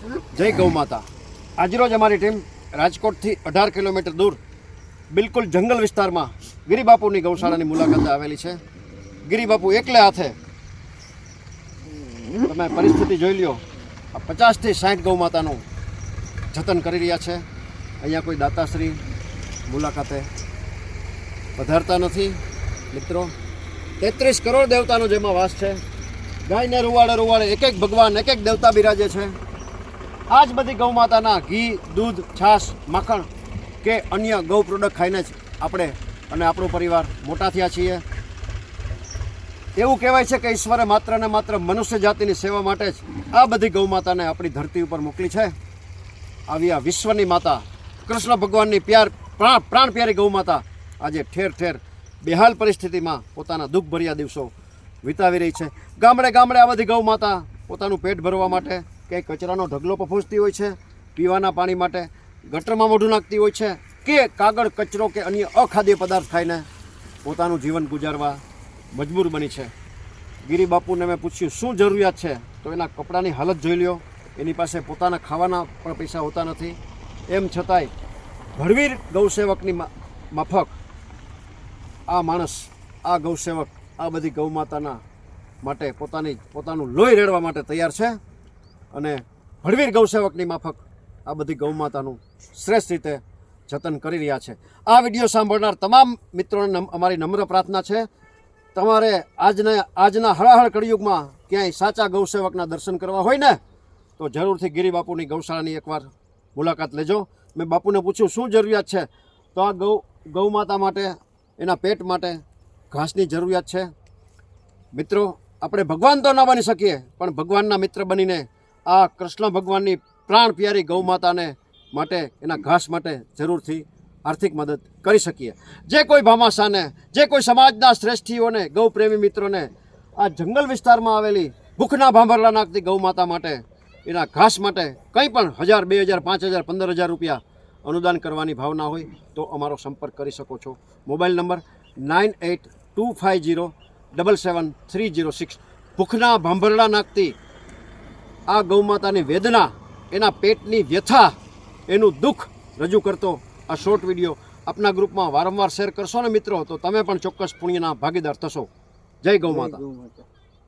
જય ગૌ માતા। આજરોજ અમારી ટીમ રાજકોટથી 18 કિલોમીટર દૂર બિલકુલ જંગલ વિસ્તારમાં ગિરિબાપુની ગૌશાળાની મુલાકાતે આવેલી છે। ગિરિબાપુ એકલે હાથે, તમે પરિસ્થિતિ જોઈ લ્યો, 50 થી 60 ગૌ માતાનું જતન કરી રહ્યા છે। અહીંયા કોઈ દાતાશ્રી મુલાકાતે પધારતા નથી। મિત્રો, 33 કરોડ દેવતાનો જેમાં વાસ છે। ગાયને રૂવાડે રૂવાડે એક એક ભગવાન, એક એક દેવતા બિરાજે છે। આ જ બધી ગૌ માતાના ઘી, દૂધ, છાશ, માખણ કે અન્ય ગૌ પ્રોડક્ટ ખાઈને જ આપણે અને આપણો પરિવાર મોટા થયા છીએ। એવું કહેવાય છે કે ઈશ્વરે માત્ર ને માત્ર મનુષ્ય જાતિની સેવા માટે જ આ બધી ગૌ માતાને આપણી ધરતી ઉપર મોકલી છે। આવી આ વિશ્વની માતા, કૃષ્ણ ભગવાનની પ્રાણ પ્યારી ગૌ માતા આજે ઠેર ઠેર બેહાલ પરિસ્થિતિમાં પોતાના દુઃખભર્યા દિવસો વિતાવી રહી છે। ગામડે ગામડે આ બધી ગૌ માતા પોતાનું પેટ ભરવા માટે કે કચરાનો ઢગલો પફોસતી હોય છે, પીવાના પાણી માટે ગટરમાં મોઢું નાખતી હોય છે, કે કાગળ, કચરો કે અન્ય અખાદ્ય પદાર્થ ખાઈને પોતાનું જીવન ગુજારવા મજબૂર બની છે। ગિરિબાપુને મેં પૂછ્યું શું જરૂરિયાત છે, તો એના કપડાની હાલત જોઈ લ્યો। એની પાસે પોતાના ખાવાના પણ પૈસા હોતા નથી। એમ છતાંય ભડવીર ગૌસેવકની માફક આ માણસ, આ ગૌસેવક આ બધી ગૌ માતાના માટે પોતાનું લોહી રેડવા માટે તૈયાર છે અને ભડવીર ગૌસેવકની માફક આ બધી ગૌ માતાનું શ્રેષ્ઠ રીતે જતન કરી રહ્યા છે। આ વિડીયો સાંભળનાર તમામ મિત્રોને અમારી નમ્ર પ્રાર્થના છે, તમારે આજના હળાહળ કળિયુગમાં ક્યાંય સાચા ગૌસેવકના દર્શન કરવા હોય ને તો જરૂરથી ગિરિબાપુની ગૌશાળાની એકવાર મુલાકાત લેજો। મેં બાપુને પૂછ્યું શું જરૂરિયાત છે, તો આ ગૌ માતા માટે, એના પેટ માટે ઘાસની જરૂરિયાત છે। મિત્રો, આપણે ભગવાન તો ન બની શકીએ, પણ ભગવાનના મિત્ર બનીને આ કૃષ્ણ ભગવાનની પ્રાણ પ્યારી ગૌ માતાને માટે, એના ઘાસ માટે જરૂરથી આર્થિક મદદ કરી શકીએ। જે કોઈ ભામાશાને, જે કોઈ સમાજના શ્રેષ્ઠીઓને, ગૌ પ્રેમી મિત્રોને આ જંગલ વિસ્તારમાં આવેલી ભૂખના ભાંભરલા નાખતી ગૌ માતા માટે, એના ઘાસ માટે કંઈ પણ 1000, 2000, 5000, 15000 રૂપિયા અનુદાન કરવાની ભાવના હોય તો અમારો સંપર્ક કરી શકો છો। Mobile number 9825077306। ભૂખના ભાંભરલા નાખતી આ ગૌ માતાની વેદના, એના પેટની વ્યથા, એનું દુઃખ રજૂ કરતો આ શોર્ટ વિડીયો આપના ગ્રુપમાં વારંવાર શેર કરશો ને મિત્રો, તો તમે પણ ચોક્કસ પુણ્યના ભાગીદાર થશો। જય ગૌ માતા।